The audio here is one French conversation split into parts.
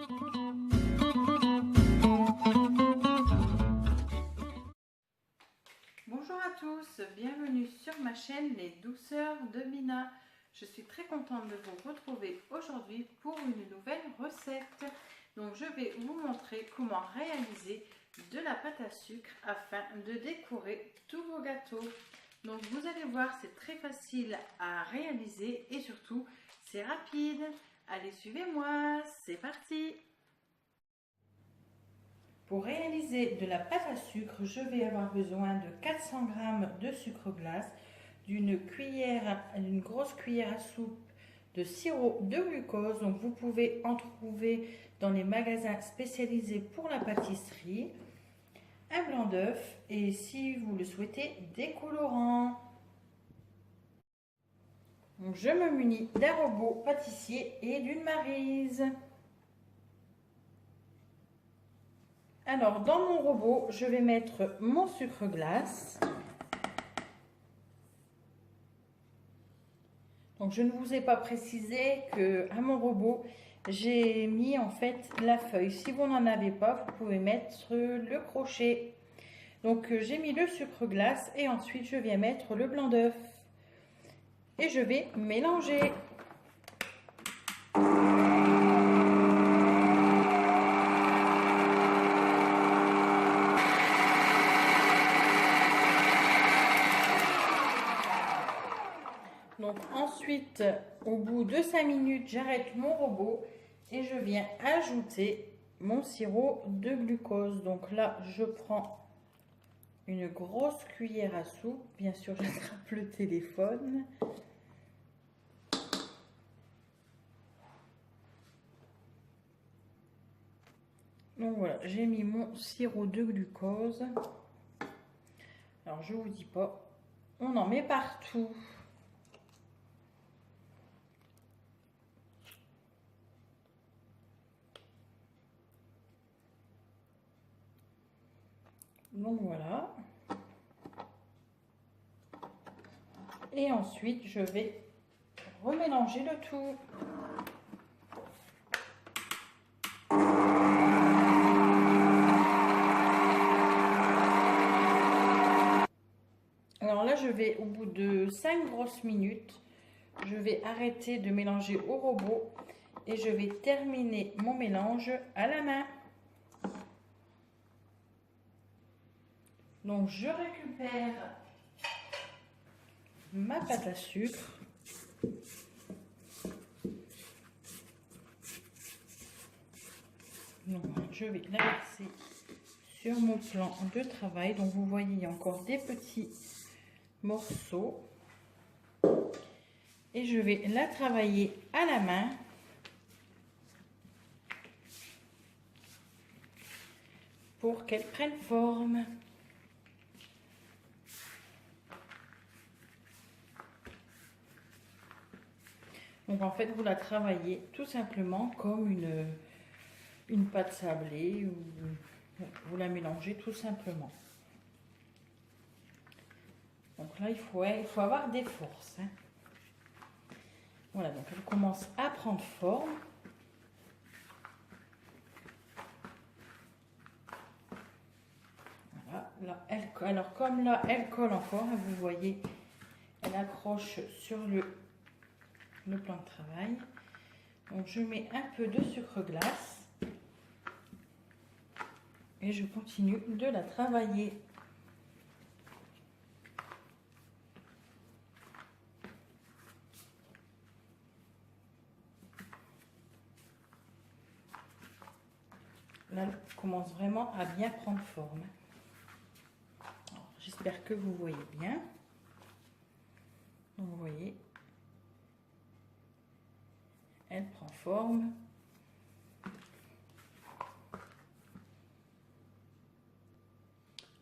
Bonjour à tous, bienvenue sur ma chaîne Les Douceurs de Mina. Je suis très contente de vous retrouver aujourd'hui pour une nouvelle recette. Donc je vais vous montrer comment réaliser de la pâte à sucre afin de décorer tous vos gâteaux. Donc vous allez voir, c'est très facile à réaliser et surtout c'est rapide. Allez, suivez-moi, c'est parti! Pour réaliser de la pâte à sucre, je vais avoir besoin de 400 g de sucre glace, d'une grosse cuillère à soupe de sirop de glucose. Donc vous pouvez en trouver dans les magasins spécialisés pour la pâtisserie, un blanc d'œuf et si vous le souhaitez, des colorants. Donc je me munis d'un robot pâtissier et d'une maryse. Alors, dans mon robot, je vais mettre mon sucre glace. Donc, je ne vous ai pas précisé que à mon robot, j'ai mis en fait la feuille. Si vous n'en avez pas, vous pouvez mettre le crochet. Donc, j'ai mis le sucre glace et ensuite, je viens mettre le blanc d'œuf. Et je vais mélanger. Donc ensuite, au bout de 5 minutes, j'arrête mon robot et je viens ajouter mon sirop de glucose. Donc là, je prends une grosse cuillère à soupe. Bien sûr, j'attrape le téléphone. Donc voilà, j'ai mis mon sirop de glucose. Alors je vous dis pas, on en met partout. Donc voilà. Et ensuite, je vais remélanger le tout. Alors là, je vais, au bout de 5 grosses minutes, je vais arrêter de mélanger au robot et je vais terminer mon mélange à la main. Donc je récupère ma pâte à sucre. Donc, je vais la verser sur mon plan de travail. Donc vous voyez, il y a encore des petits morceaux. Et je vais la travailler à la main. Pour qu'elle prenne forme. Donc en fait, vous la travaillez tout simplement comme une pâte sablée ou vous la mélangez tout simplement. Donc là, il faut avoir des forces. Hein. Voilà, donc elle commence à prendre forme. Voilà, là, alors comme là, elle colle encore, vous voyez, elle accroche sur le plan de travail. Donc je mets un peu de sucre glace et je continue de la travailler. Là, elle commence vraiment à bien prendre forme. J'espère que vous voyez bien. Donc vous voyez, elle prend forme.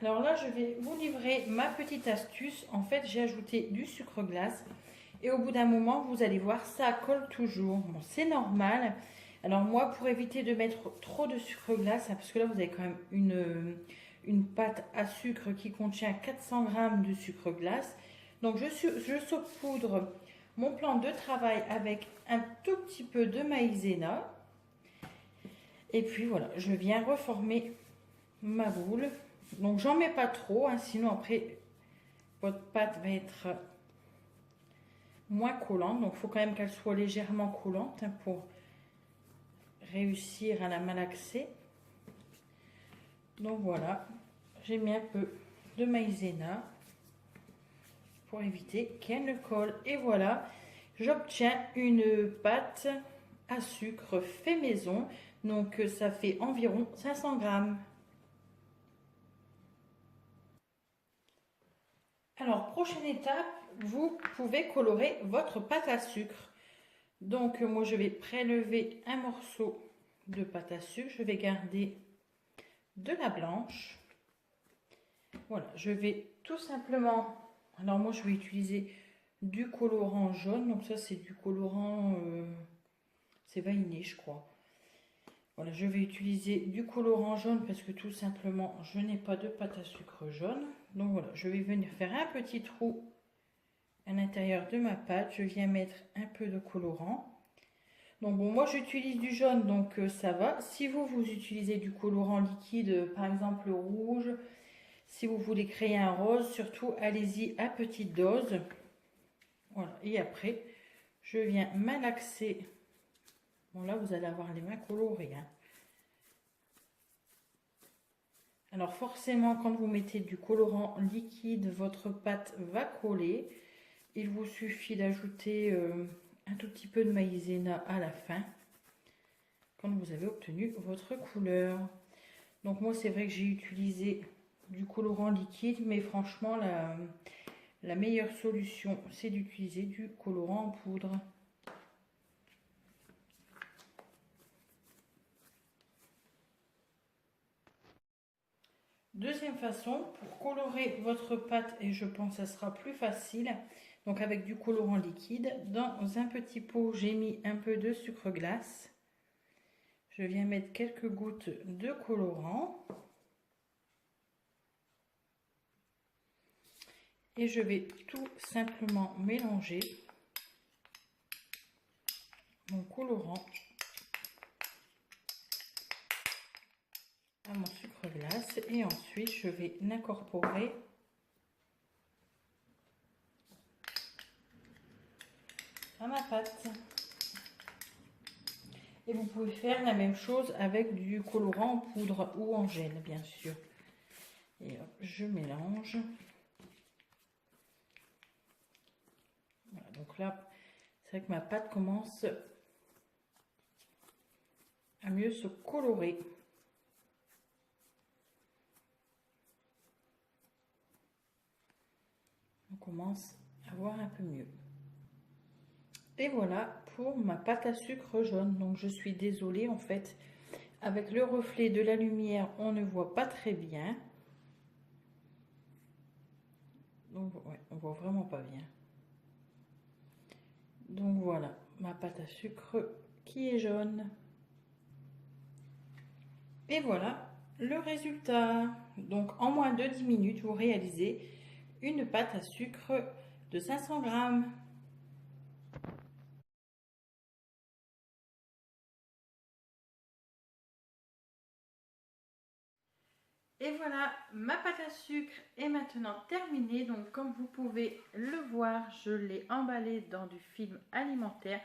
Alors là, je vais vous livrer ma petite astuce. En fait, j'ai ajouté du sucre glace et au bout d'un moment, vous allez voir, ça colle toujours. Bon, c'est normal. Alors moi, pour éviter de mettre trop de sucre glace, parce que là, vous avez quand même une pâte à sucre qui contient 400 g de sucre glace. Donc, je saupoudre mon plan de travail avec un tout petit peu de maïzena. Et puis voilà, je viens reformer ma boule. Donc j'en mets pas trop, hein, sinon après votre pâte va être moins collante. Donc il faut quand même qu'elle soit légèrement collante, hein, pour réussir à la malaxer. Donc voilà, j'ai mis un peu de maïzena pour éviter qu'elle ne colle. Et voilà, j'obtiens une pâte à sucre fait maison. Donc ça fait environ 500 grammes. Alors, prochaine étape, vous pouvez colorer votre pâte à sucre. Donc, moi, je vais prélever un morceau de pâte à sucre. Je vais garder de la blanche. Voilà, je vais tout simplement... Alors, moi, je vais utiliser du colorant jaune. Donc, ça, c'est du colorant... c'est vanillé, je crois. Voilà, je vais utiliser du colorant jaune parce que tout simplement, je n'ai pas de pâte à sucre jaune. Donc voilà, je vais venir faire un petit trou à l'intérieur de ma pâte. Je viens mettre un peu de colorant. Donc bon, moi j'utilise du jaune, donc ça va. Si vous utilisez du colorant liquide, par exemple le rouge, si vous voulez créer un rose, surtout allez-y à petite dose. Voilà, et après, je viens malaxer. Bon là, vous allez avoir les mains colorées, hein. Alors forcément, quand vous mettez du colorant liquide, votre pâte va coller. Il vous suffit d'ajouter un tout petit peu de maïzena à la fin, quand vous avez obtenu votre couleur. Donc moi, c'est vrai que j'ai utilisé du colorant liquide, mais franchement, la meilleure solution, c'est d'utiliser du colorant en poudre. Deuxième façon, pour colorer votre pâte, et je pense que ça sera plus facile, donc avec du colorant liquide, dans un petit pot, j'ai mis un peu de sucre glace. Je viens mettre quelques gouttes de colorant. Et je vais tout simplement mélanger mon colorant à mon sucre glace et ensuite je vais l'incorporer à ma pâte. Et vous pouvez faire la même chose avec du colorant en poudre ou en gel, bien sûr. Et hop, je mélange. Voilà, donc là, c'est vrai que ma pâte commence à mieux se colorer. On commence à voir un peu mieux. Et voilà pour ma pâte à sucre jaune. Donc je suis désolée, en fait, avec le reflet de la lumière, on ne voit pas très bien. Donc ouais, on voit vraiment pas bien. Donc voilà, ma pâte à sucre qui est jaune. Et voilà le résultat. Donc en moins de 10 minutes, vous réalisez une pâte à sucre de 500 grammes. Et voilà, ma pâte à sucre est maintenant terminée. Donc comme vous pouvez le voir, je l'ai emballée dans du film alimentaire.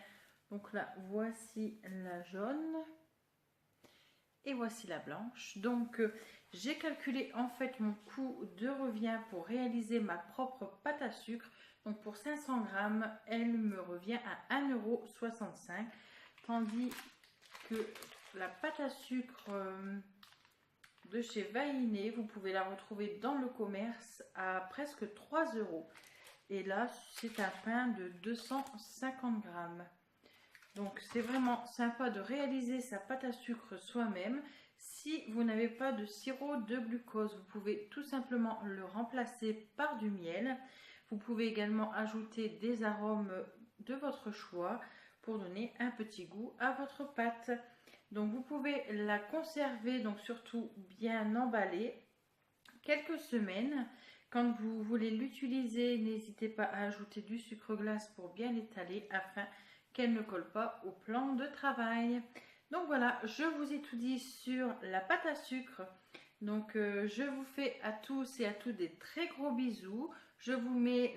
Donc là, voici la jaune et voici la blanche. Donc j'ai calculé en fait mon coût de revient pour réaliser ma propre pâte à sucre. Donc pour 500 grammes, elle me revient à 1,65 €. Tandis que la pâte à sucre de chez Vainé, vous pouvez la retrouver dans le commerce à presque 3 €. Et là, c'est un pain de 250 grammes. Donc, c'est vraiment sympa de réaliser sa pâte à sucre soi-même. Si vous n'avez pas de sirop de glucose, vous pouvez tout simplement le remplacer par du miel. Vous pouvez également ajouter des arômes de votre choix pour donner un petit goût à votre pâte. Donc vous pouvez la conserver, donc surtout bien emballée, quelques semaines. Quand vous voulez l'utiliser, n'hésitez pas à ajouter du sucre glace pour bien l'étaler afin qu'elle ne colle pas au plan de travail. Donc voilà, je vous ai tout dit sur la pâte à sucre. Donc je vous fais à tous et à toutes des très gros bisous. Je vous mets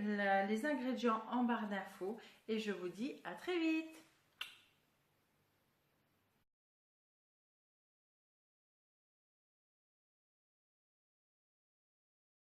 les ingrédients en barre d'infos et je vous dis à très vite.